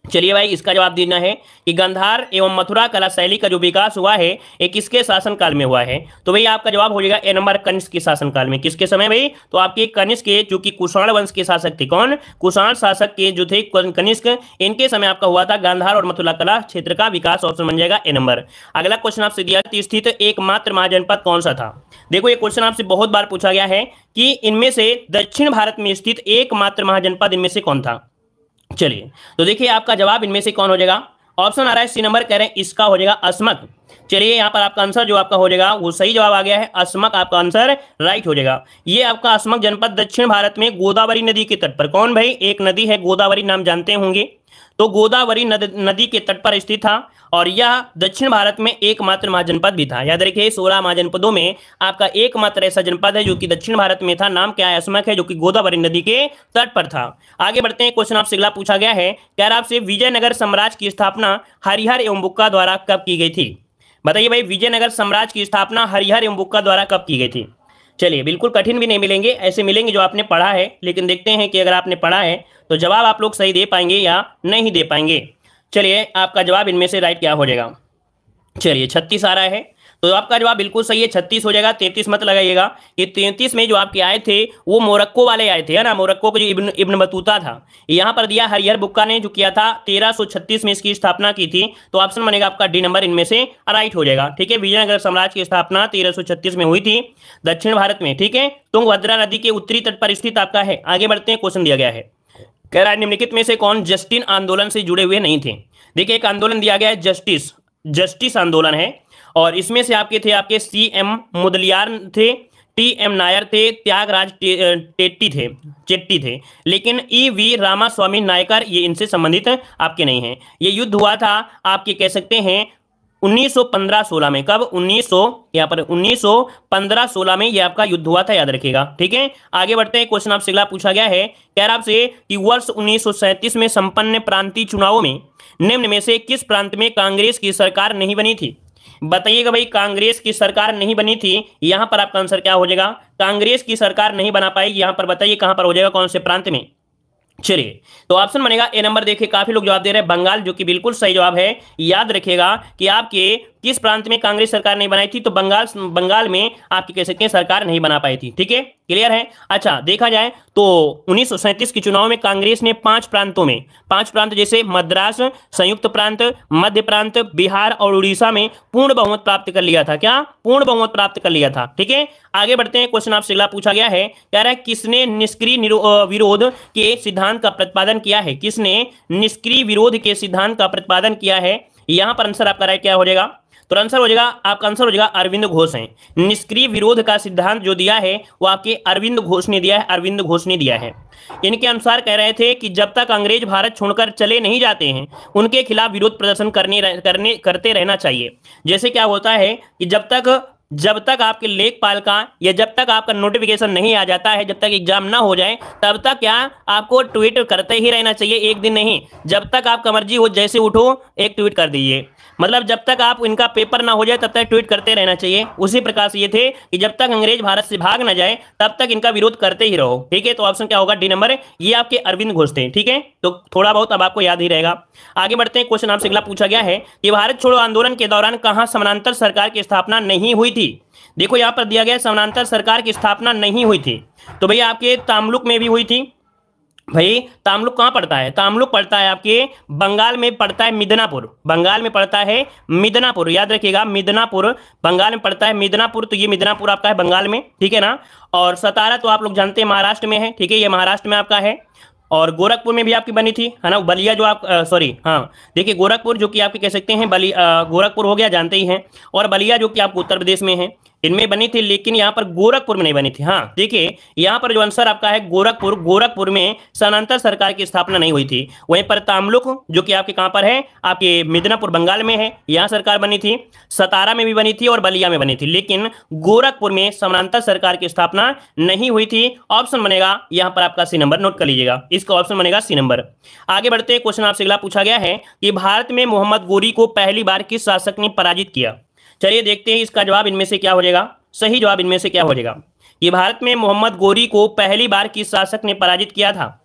चलिए भाई, इसका जवाब देना है कि गांधार एवं मथुरा कला शैली का जो विकास हुआ है ये किसके शासनकाल में हुआ है। तो भाई आपका जवाब हो जाएगा ए नंबर, कनिष्क के शासनकाल में। किसके समय भाई? तो आपके कनिष्क के, जो कि कुषाण वंश के शासक थे। कौन? कुषाण शासक के जो थे कनिष्क, इनके समय आपका हुआ था गांधार और मथुरा कला क्षेत्र का विकास। ऑप्शन बन जाएगा ए नंबर। अगला क्वेश्चन आपसे दिया स्थित एकमात्र महाजनपद कौन सा था। देखो ये क्वेश्चन आपसे बहुत बार पूछा गया है कि इनमें से दक्षिण भारत में स्थित एकमात्र महाजनपद इनमें से कौन था। चलिए, तो देखिए आपका जवाब इनमें से कौन हो जाएगा। ऑप्शन आ रहा है सी नंबर, कह रहे हैं इसका हो जाएगा अस्मक। चलिए यहाँ पर आपका आंसर जो आपका हो जाएगा वो सही जवाब आ गया है, अस्मक आपका आंसर राइट हो जाएगा। ये आपका अस्मक जनपद दक्षिण भारत में गोदावरी नदी के तट पर, कौन भाई? एक नदी है गोदावरी, नाम जानते होंगे, तो गोदावरी नदी के तट पर स्थित था और यह दक्षिण भारत में एकमात्र महाजनपद भी था। याद रखिए 16 महाजनपदों में आपका एकमात्र ऐसा जनपद है जो कि दक्षिण भारत में था। नाम क्या है? अस्मक है, जो कि गोदावरी नदी के तट पर था। आगे बढ़ते हैं, क्वेश्चन आपसे अगला पूछा गया है, कह रहा आपसे विजयनगर साम्राज्य की स्थापना हरिहर एवं बुक्का द्वारा कब की गई थी। बताइए भाई, विजयनगर साम्राज्य की स्थापना हरिहर एवं बुक्का द्वारा कब की गई थी। चलिए, बिल्कुल कठिन भी नहीं मिलेंगे, ऐसे मिलेंगे जो आपने पढ़ा है, लेकिन देखते हैं कि अगर आपने पढ़ा है तो जवाब आप लोग सही दे पाएंगे या नहीं दे पाएंगे। चलिए, आपका जवाब इनमें से राइट क्या हो जाएगा। चलिए 36 आ रहा है, तो आपका जवाब बिल्कुल सही है, 36 हो जाएगा। 33 मत लगाइएगा, ये 33 में जो आपके आए थे वो मोरक्को वाले आए थे, है ना। मोरक्को को जो इब्न बतूता था, यहाँ पर दिया हरिहर बुक्का ने जो किया था 1336 में इसकी स्थापना की थी। तो ऑप्शन बनेगा आपका डी नंबर, इनमें से राइट हो जाएगा। ठीक है, विजयनगर साम्राज्य की स्थापना 1336 में हुई थी दक्षिण भारत में। ठीक है, तुंगभद्रा नदी के उत्तरी तट पर स्थित आपका है। आगे बढ़ते हैं, क्वेश्चन दिया गया है, कह रहा है निम्नलिखित में से कौन जस्टिन आंदोलन से जुड़े हुए नहीं थे। देखिए एक आंदोलन दिया गया है जस्टिस आंदोलन है, और इसमें से आपके थे आपके सी.एम. मुदलियार थे, टी.एम. नायर थे, त्यागराज चेट्टी थे, लेकिन ई.वी. रामास्वामी नायकर ये इनसे संबंधित आपके नहीं हैं। ये युद्ध हुआ था आपके कह सकते हैं 1915-16 में। कब? 1915-16 में ये आपका युद्ध हुआ था, याद रखिएगा। ठीक है, आगे बढ़ते हैं, क्वेश्चन आपसे अगला पूछा गया है, कह रहा आपसे कि वर्ष 1937 में संपन्न प्रांतीय चुनावों में निम्न में से किस प्रांत में कांग्रेस की सरकार नहीं बनी थी। बताइएगा भाई, कांग्रेस की सरकार नहीं बनी थी, यहां पर आपका आंसर क्या हो जाएगा। कांग्रेस की सरकार नहीं बना पाएगी, यहां पर बताइए कहां पर हो जाएगा, कौन से प्रांत में। चलिए, तो ऑप्शन बनेगा ए नंबर। देखिए काफी लोग जवाब दे रहे हैं बंगाल, जो कि बिल्कुल सही जवाब है। याद रखिएगा कि आपके किस प्रांत में कांग्रेस सरकार नहीं बनाई थी, तो बंगाल में आपकी कह सकते हैं सरकार नहीं बना पाई थी। ठीक है, क्लियर है। अच्छा, देखा जाए तो 1937 के चुनाव में कांग्रेस ने 5 प्रांत जैसे मद्रास, संयुक्त प्रांत, मध्य प्रांत, बिहार और उड़ीसा में पूर्ण बहुमत प्राप्त कर लिया था। क्या? पूर्ण बहुमत प्राप्त कर लिया था। ठीक है, आगे बढ़ते हैं, क्वेश्चन आपसे अगला पूछा गया है, कह रहा है किसने निष्क्रिय विरोध के सिद्धांत का प्रतिपादन किया है। किसने निष्क्रिय विरोध के सिद्धांत का प्रतिपादन किया है। यहां पर आंसर आपका राइट क्या हो जाएगा, तो आंसर हो जाएगा, आपका आंसर हो जाएगा अरविंद घोष हैं। निष्क्रिय विरोध का सिद्धांत जो दिया है वो आपके अरविंद घोष ने दिया है। इनके अनुसार कह रहे थे कि जब तक अंग्रेज भारत छोड़कर चले नहीं जाते हैं उनके खिलाफ विरोध प्रदर्शन करते रहना चाहिए। जैसे क्या होता है कि जब तक आपके लेखपाल का या जब तक आपका नोटिफिकेशन नहीं आ जाता है, जब तक एग्जाम ना हो जाए, तब तक क्या आपको ट्वीट करते ही रहना चाहिए, एक दिन नहीं। जब तक आपका मर्जी हो, जैसे उठो एक ट्वीट कर दीजिए। मतलब जब तक आप इनका पेपर ना हो जाए तब तक ट्वीट करते रहना चाहिए। उसी प्रकार से ये थे कि जब तक अंग्रेज भारत से भाग ना जाए तब तक इनका विरोध करते ही रहो। ठीक है, तो ऑप्शन क्या होगा, डी नंबर। ये आपके अरविंद घोष थे। ठीक है, तो थोड़ा बहुत अब आपको याद ही रहेगा। आगे बढ़ते हैं, क्वेश्चन आपसे अगला पूछा गया है कि भारत छोड़ो आंदोलन के दौरान कहां समानांतर सरकार की स्थापना नहीं हुई थी। देखो यहां पर दिया गया समानांतर सरकार की स्थापना नहीं हुई थी, तो भैया आपके तामलुक में भी हुई थी। भाई तामलुक कहां पड़ता है? तामलुक पड़ता है आपके बंगाल में, पड़ता है मिदनापुर। बंगाल में पड़ता है मिदनापुर, याद रखिएगा मिदनापुर बंगाल में पड़ता है। मिदनापुर, तो ये मिदनापुर आपका है बंगाल में। ठीक है ना, और सतारा तो आप लोग जानते हैं महाराष्ट्र में है। ठीक है, ये महाराष्ट्र में आपका है। और गोरखपुर में भी आपकी बनी थी, है ना। बलिया जो आप देखिए गोरखपुर जो कि आपके कह सकते हैं गोरखपुर हो गया, जानते ही हैं। और बलिया जो कि आपको उत्तर प्रदेश में है, इनमें बनी थी, लेकिन यहाँ पर गोरखपुर में नहीं बनी थी। हाँ देखिए यहाँ पर जो आंसर आपका है गोरखपुर में समानांतर सरकार की स्थापना नहीं हुई थी। वहीं पर तामलुक जो कि आपके कहाँ पर है, आपके मिदनापुर बंगाल में है, यहाँ सरकार बनी थी। सतारा में भी बनी थी और बलिया में बनी थी, लेकिन गोरखपुर में समानांतर सरकार की स्थापना नहीं हुई थी। ऑप्शन बनेगा यहाँ पर आपका सी नंबर, नोट कर लीजिएगा, इसका ऑप्शन बनेगा सी नंबर। आगे बढ़ते क्वेश्चन आपसे अगला पूछा गया है कि भारत में मोहम्मद गोरी को पहली बार किस शासक ने पराजित किया। चलिए देखते हैं इसका जवाब इनमें से क्या हो जाएगा, सही जवाब इनमें से क्या हो जाएगा। ये भारत में मोहम्मद गोरी को पहली बार किस शासक ने पराजित किया था।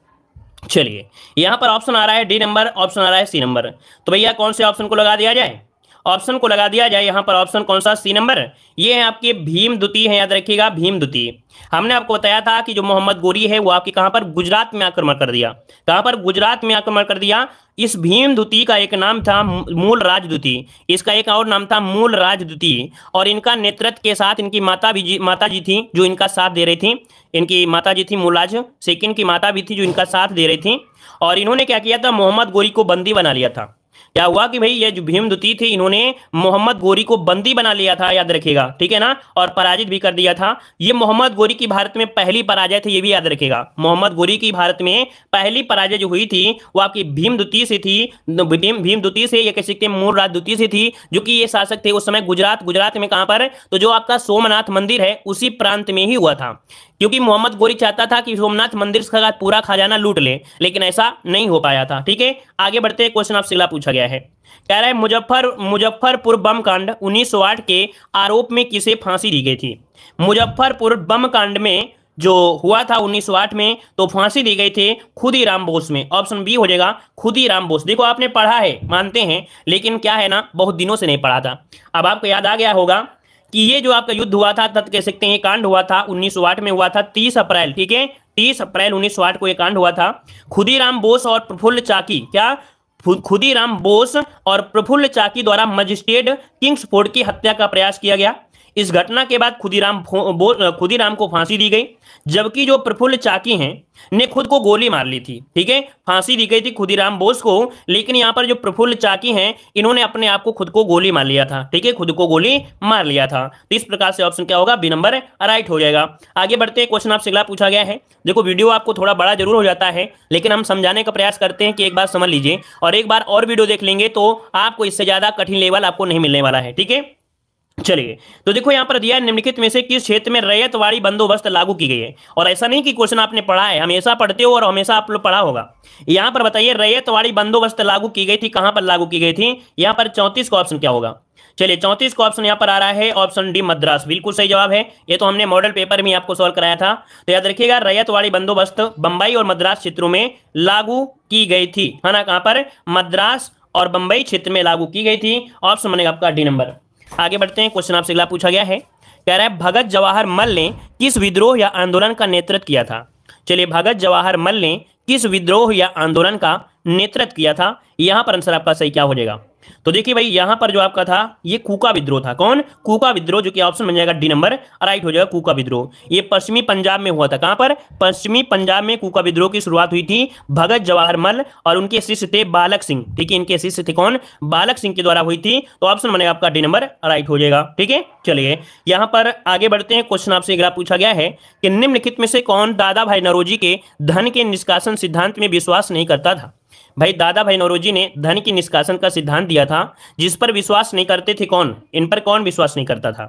चलिए यहां पर ऑप्शन आ रहा है डी नंबर, ऑप्शन आ रहा है सी नंबर। तो भैया कौन से ऑप्शन को लगा दिया जाए? ऑप्शन को लगा दिया जाए यहां पर ऑप्शन कौन सा? C number. ये है आपके भीमद्वितीय है, याद रखिएगा भीमद्वितीय। हमने आपको बताया था कि जो मोहम्मद गोरी है वो आपके कहां पर? गुजरात में आक्रमण कर दिया। कहां पर? गुजरात में आक्रमण कर दिया। इस भीमद्वितीय का एक नाम था मूल राजद्वितीय, इसका एक और नाम था मूल राजद्वितीय। और इनका नेतृत्व के साथ इनकी माता जी थी जो इनका साथ दे रही थी। इनकी माता जी थी मुलाज सेकंड की माता भी थी जो इनका साथ दे रही थी। और इन्होंने क्या किया था? मोहम्मद गोरी को बंदी बना लिया था। क्या हुआ कि भाई ये जो भीमद्वितीय थे इन्होंने मोहम्मद गोरी को बंदी बना लिया था, याद रखिएगा, ठीक है ना, और पराजित भी कर दिया था। ये मोहम्मद गोरी की भारत में पहली पराजय थी, ये भी याद रखिएगा। मोहम्मद गोरी की भारत में पहली पराजय जो हुई थी वो आपकी भीमद्वितीय से थी। भीमद्वितीय से, ये कह सकते हैं मूल राजद्वितीय से थी, जो कि ये शासक थे उस समय गुजरात में। कहां पर? तो जो आपका सोमनाथ मंदिर है उसी प्रांत में ही हुआ था, क्योंकि मोहम्मद गोरी चाहता था कि सोमनाथ मंदिर का पूरा खजाना लूट ले, लेकिन ऐसा नहीं हो पाया था। ठीक है, आगे बढ़ते हैं। क्वेश्चन आपसे अगला पूछा गया है, कह रहा है मुजफ्फरपुर बम कांड 1908 के आरोप में किसे फांसी दी गई थी? मुजफ्फरपुर बम कांड में जो हुआ था 1908 में, तो फांसी दी गई थी खुदीराम बोस में। ऑप्शन बी हो जाएगा खुदीराम बोस। देखो आपने पढ़ा है मानते हैं, लेकिन क्या है ना, बहुत दिनों से नहीं पढ़ा था। अब आपको याद आ गया होगा कि ये जो आपका युद्ध हुआ था, तब कह सकते हैं कांड हुआ था 1908 में, हुआ था 30 अप्रैल। ठीक है, 30 अप्रैल 1908 को ये कांड हुआ था। खुदीराम बोस और प्रफुल्ल चाकी, क्या? खुदीराम बोस और प्रफुल्ल चाकी द्वारा मजिस्ट्रेट किंग्सफोर्ड की हत्या का प्रयास किया गया। इस घटना के बाद खुदीराम को फांसी दी गई, जबकि जो प्रफुल्ल चाकी हैं ने खुद को गोली मार ली थी। ठीक है, फांसी दी गई थी खुदीराम बोस को, लेकिन यहां पर जो प्रफुल्ल चाकी हैं इन्होंने अपने आप को खुद को गोली मार लिया था। ठीक है, खुद को गोली मार लिया था। तो इस प्रकार से ऑप्शन क्या होगा? बी नंबर राइट हो जाएगा। आगे बढ़ते हैं। क्वेश्चन आपसे अगला पूछा गया है। देखो वीडियो आपको थोड़ा बड़ा जरूर हो जाता है, लेकिन हम समझाने का प्रयास करते हैं कि एक बार समझ लीजिए, और एक बार और वीडियो देख लेंगे तो आपको इससे ज्यादा कठिन लेवल आपको नहीं मिलने वाला है। ठीक है, चलिए तो देखो यहां पर दिया निम्नलिखित में से किस क्षेत्र में रैयतवाड़ी बंदोबस्त लागू की गई है? और ऐसा नहीं कि क्वेश्चन आपने पढ़ा है, हमेशा पढ़ते हो और हमेशा आप लोग पढ़ा होगा। यहां पर बताइए रैयतवाड़ी बंदोबस्त लागू की गई थी, कहां पर लागू की गई थी? यहां पर 34 का ऑप्शन क्या होगा? चलिए 34 का ऑप्शन यहां पर आ रहा है, ऑप्शन डी मद्रास, बिल्कुल सही जवाब है। ये तो हमने मॉडल पेपर में आपको सॉल्व कराया था। तो याद रखिएगा रैयतवाड़ी बंदोबस्त बंबई और मद्रास क्षेत्रों में लागू की गई थी, है ना। कहां पर? मद्रास और बंबई क्षेत्र में लागू की गई थी। ऑप्शन बनेगा आपका डी नंबर। आगे बढ़ते हैं। क्वेश्चन आपसे अगला पूछा गया है, कह रहा है भगत जवाहर मल ने किस विद्रोह या आंदोलन का नेतृत्व किया था? चलिए भगत जवाहर मल ने किस विद्रोह या आंदोलन का नेतृत्व किया था? यहां पर आंसर आपका सही क्या हो जाएगा? तो देखिए भाई यहां पर जो आपका था ये कूका विद्रोह था। कौन? कूका विद्रोह, जो कि ऑप्शन बन जाएगा डी नंबर राइट हो जाएगा। कूका विद्रोह ये पश्चिमी पंजाब में हुआ था। कहां पर? पश्चिमी पंजाब में कूका विद्रोह की शुरुआत हुई थी भगत जवाहर मल और उनके शिष्य थे बालक सिंह। ठीक है, इनके शिष्य थे कौन? बालक सिंह के द्वारा हुई थी। तो ऑप्शन बनेगा आपका डी नंबर राइट हो जाएगा। ठीक है, चलिए यहां पर आगे बढ़ते हैं। क्वेश्चन आपसे अगला पूछा गया है कि निम्नलिखित में से कौन दादा भाई नौरोजी के धन के निष्कासन सिद्धांत में विश्वास नहीं करता था? भाई दादा भाई नौरोजी ने धन की निष्कासन का सिद्धांत दिया था, जिस पर विश्वास नहीं करते थे कौन? इन पर कौन विश्वास नहीं करता था?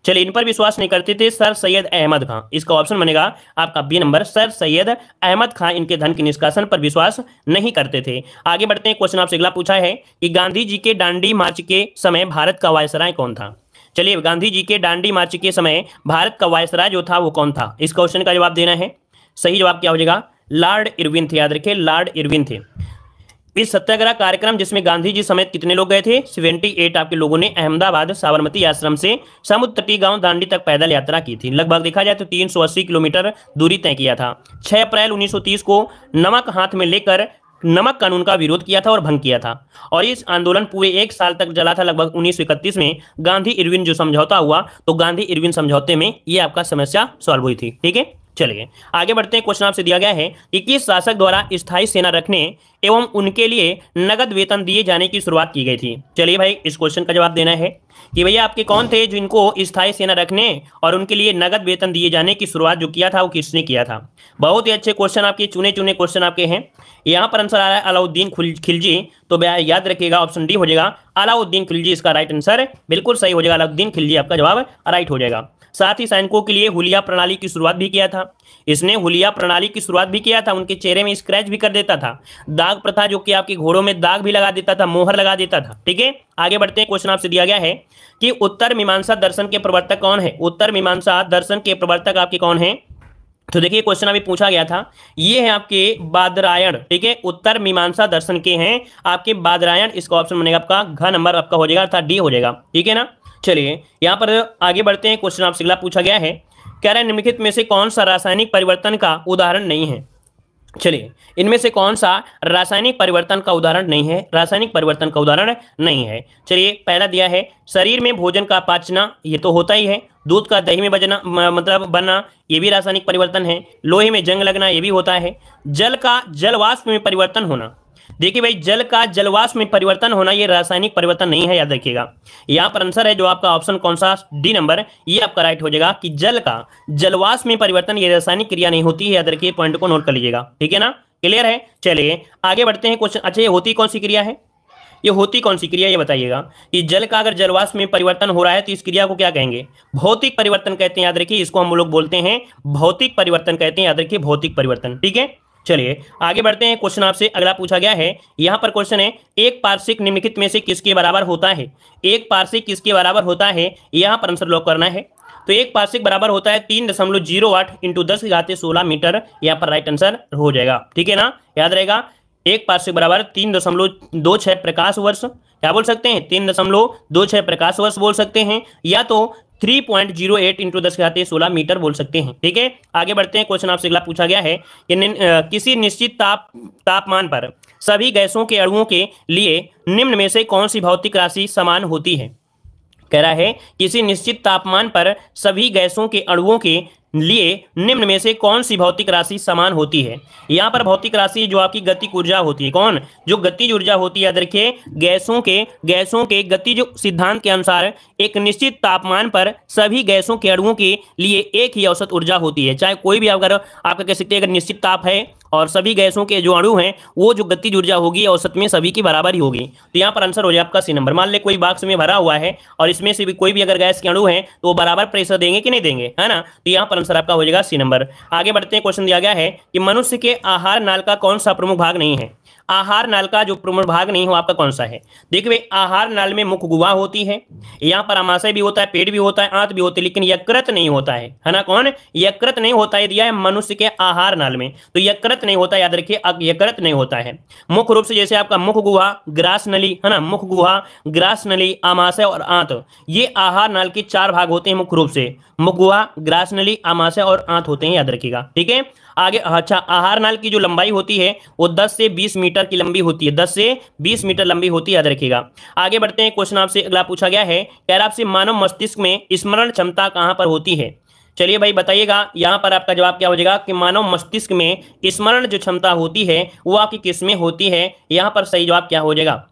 चलिए इन पर विश्वास नहीं करते थे सर सैयद अहमद खां। इसका ऑप्शन बनेगा आपका B number, sir Syed Ahmad Khan इनके धन के निष्कासन पर विश्वास नहीं करते थे। आगे बढ़ते हैं। क्वेश्चन आपसे अगला पूछा है कि गांधी जी के दांडी मार्च के समय भारत का वायसराय कौन था? चलिए गांधी जी के दांडी मार्च के समय भारत का वायसराय जो था वो कौन था? इस क्वेश्चन का जवाब देना है। सही जवाब क्या हो जाएगा? लॉर्ड इरविन थे। याद रखिए लॉर्ड इरविन थे। इस सत्याग्रह कार्यक्रम जिसमें गांधी जी समेत कितने लोग गए थे? 78 आपके लोगों ने अहमदाबाद साबरमती आश्रम से समुद्र तटीय गांव दांडी तक पैदल यात्रा की थी। लगभग देखा जाए तो 380 किलोमीटर दूरी तय किया था। 6 अप्रैल 1930 को नमक हाथ में लेकर नमक कानून का विरोध किया था और भंग किया था, और इस आंदोलन पूरे 1 साल तक चला था। लगभग 1931 में गांधी इरविन जो समझौता हुआ, तो गांधी इरविन समझौते में ये आपका समस्या सॉल्व हुई थी। ठीक है, चलिए आगे बढ़ते हैं। क्वेश्चन आपसे दिया गया है कि किस शासक द्वारा स्थायी सेना रखने एवं उनके लिए नगद वेतन दिए जाने की शुरुआत की गई थी? चलिए भाई इस क्वेश्चन का जवाब देना है कि भैया आपके कौन थे जिनको स्थायी सेना रखने और उनके लिए नगद वेतन दिए जाने की शुरुआत जो किया था वो किसने किया था? बहुत ही अच्छे क्वेश्चन आपके, चुने चुने क्वेश्चन आपके हैं। यहाँ पर आंसर आ रहा है अलाउद्दीन खिलजी। तो भैया याद रखिएगा ऑप्शन डी हो जाएगा अलाउद्दीन खिलजी इसका राइट आंसर बिल्कुल सही हो जाएगा। अलाउद्दीन खिलजी आपका जवाब राइट हो जाएगा। साथ ही सैनिकों के लिए हुलिया प्रणाली की शुरुआत भी किया था। इसने हुलिया प्रणाली की शुरुआत भी किया था। उनके चेहरे में स्क्रैच भी कर देता था। दाग प्रथा जो कि आपके घोड़ों में दाग भी लगा देता था, मोहर लगा देता था। ठीक है, आगे बढ़ते हैं। क्वेश्चन आपसे दिया गया है कि उत्तर मीमांसा दर्शन के प्रवर्तक कौन है? उत्तर मीमांसा दर्शन के प्रवर्तक आपके कौन है? तो देखिए क्वेश्चन अभी पूछा गया था, ये है आपके बादरायण, ठीक है, उत्तर मीमांसा दर्शन के हैं आपके बादरायण। इसका ऑप्शन बनेगा आपका घ नंबर आपका हो जाएगा अर्थात डी हो जाएगा, ठीक है ना। चलिए यहाँ पर आगे बढ़ते हैं। क्वेश्चन आपसे अगला पूछा गया है, कह रहा है निम्नलिखित में से कौन सा रासायनिक परिवर्तन का उदाहरण नहीं है। चलिए इनमें से कौन सा रासायनिक परिवर्तन का उदाहरण नहीं है, रासायनिक परिवर्तन का उदाहरण नहीं है। चलिए पहला दिया है शरीर में भोजन का पाचना, ये तो होता ही है। दूध का दही में बजना मतलब बनना, ये भी रासायनिक परिवर्तन है। लोहे में जंग लगना, ये भी होता है। जल का जलवाष्प में परिवर्तन होना, देखिए भाई जल का जलवाष्प में परिवर्तन होना ये रासायनिक परिवर्तन नहीं है, याद रखिएगा। यहाँ पर आंसर है जो आपका ऑप्शन कौन सा, डी नंबर, ये आपका राइट हो जाएगा कि जल का जलवाष्प में परिवर्तन ये रासायनिक क्रिया नहीं होती है, याद रखिए, पॉइंट को नोट कर लीजिएगा, ठीक है ना, क्लियर है। चलिए आगे बढ़ते हैं क्वेश्चन। अच्छा ये होती कौन सी क्रिया है, ये होती कौन सी क्रिया, ये बताइएगा कि जल का अगर जलवाष्प में परिवर्तन हो रहा है तो इस क्रिया को क्या कहेंगे, भौतिक परिवर्तन कहते हैं, याद रखिए, इसको हम लोग बोलते हैं भौतिक परिवर्तन कहते हैं, याद रखिए, भौतिक परिवर्तन, ठीक है। चलिए आगे बढ़ते हैं। क्वेश्चन आपसे अगला पूछा गया है, यहां पर क्वेश्चन है एक पार्शिक निम्नलिखित में से किसके बराबर होता है, एक पार्शिक किसके बराबर होता है, यहां पर आंसर लॉक करना है। तो एक पार्शिक बराबर होता है 3.08 इंटू 10⁻16 मीटर, यहाँ पर राइट आंसर हो जाएगा, ठीक है ना, याद रहेगा। एक पार्शिक बराबर 3.26 प्रकाश वर्ष, क्या बोल सकते हैं, 3.26 प्रकाश वर्ष बोल सकते हैं, या तो 3.08 इंटू 10⁻16 मीटर बोल सकते हैं, ठीक है। आगे बढ़ते हैं। क्वेश्चन आपसे अगला पूछा गया है कि किसी निश्चित तापमान पर सभी गैसों के अणुओं के लिए निम्न में से कौन सी भौतिक राशि समान होती है। कह रहा है किसी निश्चित तापमान पर सभी गैसों के अणुओं के लिए निम्न में से कौन सी भौतिक राशि समान होती है। यहाँ पर भौतिक राशि जो आपकी गतिज ऊर्जा होती है, कौन, जो गतिज ऊर्जा होती है, याद रखिए, गैसों के गतिज सिद्धांत के अनुसार एक निश्चित तापमान पर सभी गैसों के अणुओं के लिए एक ही औसत ऊर्जा होती है। चाहे कोई भी अगर आपका कह सकते हैं अगर निश्चित ताप है और सभी गैसों के जो अणु हैं वो जो गतिज ऊर्जा होगी औसत में सभी की बराबर ही होगी। तो यहाँ पर आंसर हो जाए आपका सी नंबर। मान ले कोई बॉक्स में भरा हुआ है और इसमें से भी कोई भी अगर गैस के अणु हैं तो वो बराबर प्रेशर देंगे कि नहीं देंगे, है ना। तो यहाँ पर आंसर आपका हो जाएगा सी नंबर। आगे बढ़ते हैं। क्वेश्चन दिया गया है कि मनुष्य के आहार नाल का कौन सा प्रमुख भाग नहीं है। आहार नाल का जो प्रमुख भाग नहीं हो आपका कौन सा है। देखिए भाई आहार नाल में मुख गुहा होती है, यहाँ पर आमाशय भी होता है, पेट भी होता है, आंत भी होती है, लेकिन यकृत नहीं होता है ना। कौन, यकृत नहीं होता है, दिया है मनुष्य के आहार नाल में, तो यकृत नहीं होता, याद रखिए यकृत नहीं होता है। मुख्य रूप से जैसे आपका मुख गुहा, ग्रास नली, है ना, मुख गुहा, ग्रास नली, आमाशय और आंत, ये आहार नाल के 4 भाग होते हैं मुख्य रूप से। मुख गुहा, ग्रास नली, आमाशय और आंत होते हैं, याद रखिएगा, ठीक है। आगे अच्छा, आहार नाल की जो लंबाई होती है वो 10 से 20 मीटर की लंबी होती है, 10 से 20 मीटर लंबी होती है, याद रखिएगा। आगे बढ़ते हैं। क्वेश्चन आपसे अगला पूछा गया है, कह रहा आपसे मानव मस्तिष्क में स्मरण क्षमता कहां पर होती है। चलिए भाई बताइएगा, यहां पर आपका जवाब क्या हो जाएगा कि मानव मस्तिष्क में स्मरण जो क्षमता होती है वो आपकी किस में होती है। यहां पर सही जवाब क्या हो जाएगा,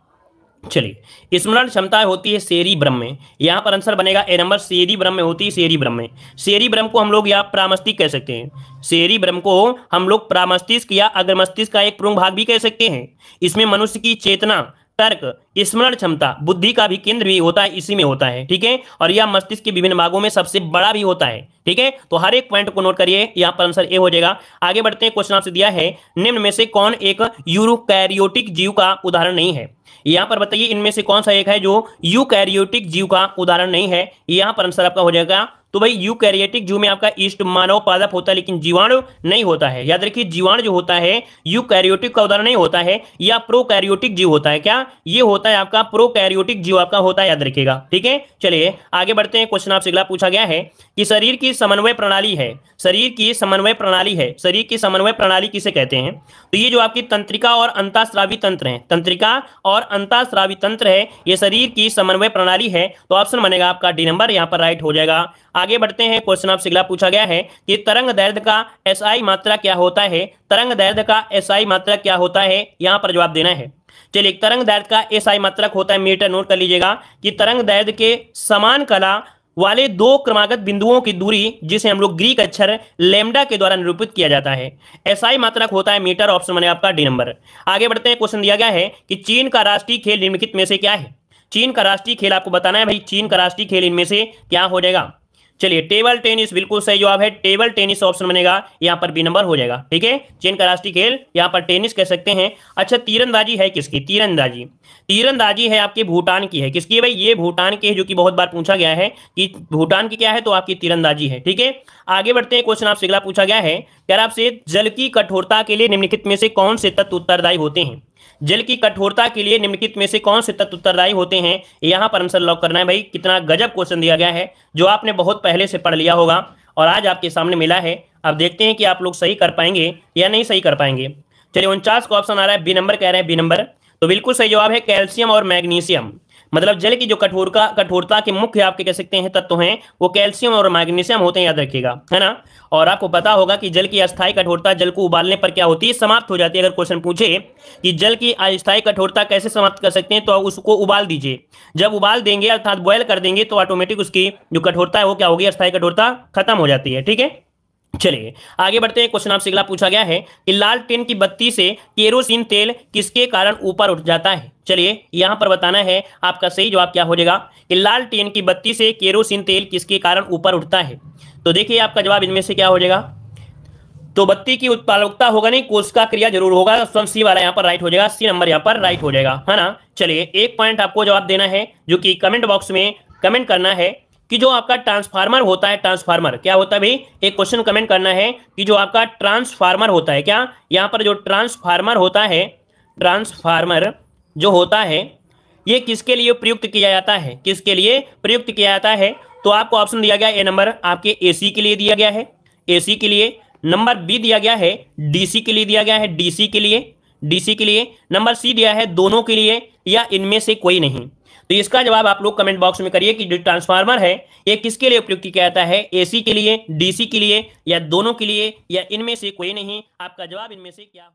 चलिए स्मरण क्षमता होती है सेरिब्रम में, यहां पर आंसर बनेगा ए नंबर, सेरिब्रम में होती है, सेरिब्रम में। सेरिब्रम को हम लोग या प्रामस्तिष्क कह सकते हैं, सेरिब्रम को हम लोग प्रामस्तिष्क या अग्र मस्तिष्क का एक प्रमुख भाग भी कह सकते हैं। इसमें मनुष्य की चेतना, तर्क, स्मरण क्षमता, बुद्धि का भी केंद्र भी होता है, इसी में होता है, ठीक है। और यह मस्तिष्क के विभिन्न भागों में सबसे बड़ा भी होता है, ठीक है। तो हर एक पॉइंट को नोट करिए, यहां पर आंसर ए हो जाएगा। आगे बढ़ते हैं। क्वेश्चन आपसे दिया है निम्न में से कौन एक यूरोकैरियोटिक जीव का उदाहरण नहीं है। यहां पर बताइए इनमें से कौन सा एक है जो यूकैरियोटिक जीव का उदाहरण नहीं है। यहां पर आंसर आपका हो जाएगा, तो भाई यूकैरियोटिक जीव में आपका ईस्ट मानव पादप होता है लेकिन जीवाणु नहीं होता है। याद रखिए जीवाणु जो होता है यूकैरियोटिक का उदाहरण नहीं होता है, या प्रोकैरियोटिक जीव होता है। क्या ये होता है आपका प्रोकैरियोटिक जीव आपका होता है, याद रखिएगा, ठीक है। चलिए आगे बढ़ते हैं। क्वेश्चन आपसे अगला पूछा गया है कि शरीर की समन्वय प्रणाली है, शरीर की समन्वय प्रणाली है, शरीर की समन्वय प्रणाली किसे कहते हैं। तो ये जो आपकी तंत्रिका और अंतःस्रावी तंत्र है, तंत्रिका और अंतःस्रावी तंत्र है, ये शरीर की समन्वय प्रणाली है। तो ऑप्शन बनेगा आपका डी नंबर, यहाँ पर राइट हो जाएगा। आगे बढ़ते हैं। क्वेश्चन आपसे अगला पूछा गया है कि तरंग दैर्ध्य का एसआई मात्रा क्या होता है। तरंग दैर्ध्य का एसआई मात्रा क्या होता है, यहां पर जवाब देना है। चलिए तरंग दैर्ध्य का एसआई मात्रक होता है मीटर, नोट कर लीजिएगा कि तरंग दैर्ध्य के समान कला वाले 2 क्रमागत बिंदुओं की दूरी, जिसे हम लोग ग्रीक अक्षर लैम्डा के द्वारा निरूपित किया जाता है, एसआई मात्रक होता है मीटर। ऑप्शन बनेगा आपका डी नंबर। आगे बढ़ते हैं। क्वेश्चन दिया गया है कि चीन का राष्ट्रीय खेल निम्नलिखित में से क्या है। चीन का राष्ट्रीय खेल आपको बताना है भाई, चीन का राष्ट्रीय खेल इनमें से क्या हो जाएगा। चलिए टेबल टेनिस बिल्कुल सही जवाब है, टेबल टेनिस ऑप्शन बनेगा, यहाँ पर बी नंबर हो जाएगा। ठीक है, चीन का राष्ट्रीय खेल यहाँ पर टेनिस कह सकते हैं। अच्छा, तीरंदाजी है किसकी? तीरंदाजी, तीरंदाजी है आपके भूटान की है। किसकी है भाई? ये भूटान की है, जो कि बहुत बार पूछा गया है कि भूटान की क्या है, तो आपकी तीरंदाजी है। ठीक है, आगे बढ़ते हैं। क्वेश्चन आपसे अगला पूछा गया है, क्या आपसे जल की कठोरता के लिए निम्नलिखित में से कौन से तत्व उत्तरदायी होते हैं? जल की कठोरता के लिए निम्नलिखित में से कौन से तत्व उत्तरदायी होते हैं? यहां पर आंसर लॉक करना है भाई। कितना गजब क्वेश्चन दिया गया है, जो आपने बहुत पहले से पढ़ लिया होगा और आज आपके सामने मिला है। अब देखते हैं कि आप लोग सही कर पाएंगे या नहीं सही कर पाएंगे। चलिए 49 का ऑप्शन आ रहा है, बी नंबर कह रहे हैं, बी नंबर। तो बिल्कुल सही जवाब है कैल्शियम और मैग्नीशियम। मतलब जल की जो कठोरता के मुख्य आपके कह सकते हैं तत्व हैं, वो कैल्शियम और मैग्नीशियम होते हैं, याद रखिएगा, है ना। और आपको पता होगा कि जल की अस्थायी कठोरता जल को उबालने पर क्या होती है? समाप्त हो जाती है। अगर क्वेश्चन पूछे कि जल की अस्थायी कठोरता कैसे समाप्त कर सकते हैं, तो उसको उबाल दीजिए। जब उबाल देंगे अर्थात बॉयल कर देंगे, तो ऑटोमेटिक उसकी जो कठोरता है वो क्या होगी? अस्थायी कठोरता खत्म हो जाती है। ठीक है, चलिए आगे बढ़ते हैं। क्वेश्चन आपसे अगला पूछा गया है कि लालटेन की बत्ती से केरोसिन तेल किसके कारण ऊपर उठ जाता है? चलिए यहां पर बताना है आपका सही जवाब क्या हो जाएगा कि लालटेन की बत्ती से केरोसिन तेल किसके कारण ऊपर उठता है। तो देखिए आपका जवाब इनमें से क्या हो जाएगा। तो बत्ती की उत्पादकता होगा नहीं, कोशिका क्रिया जरूर होगा। ऑप्शन सी वाला यहाँ पर राइट हो जाएगा, सी नंबर यहाँ पर राइट हो जाएगा, है ना। चलिए एक पॉइंट आपको जवाब देना है, जो कि कमेंट बॉक्स में कमेंट करना है कि जो आपका ट्रांसफार्मर होता है, ट्रांसफार्मर क्या होता है भाई? एक क्वेश्चन कमेंट करना है कि जो आपका ट्रांसफार्मर होता है, क्या यहाँ पर जो ट्रांसफार्मर होता है, ट्रांसफार्मर जो होता है, ये किसके लिए प्रयुक्त किया जाता है? किसके लिए प्रयुक्त किया जाता है? तो आपको ऑप्शन दिया गया ए नंबर आपके एसी के लिए दिया गया है, एसी के लिए। नंबर बी दिया गया है डीसी के लिए, दिया गया है डीसी के लिए, डीसी के लिए। नंबर सी दिया है दोनों के लिए, या इनमें से कोई नहीं। तो इसका जवाब आप लोग कमेंट बॉक्स में करिए कि जो ट्रांसफार्मर है ये किसके लिए उपयुक्त किया जाता है? एसी के लिए, डीसी के लिए, या दोनों के लिए, या इनमें से कोई नहीं। आपका जवाब इनमें से क्या हो?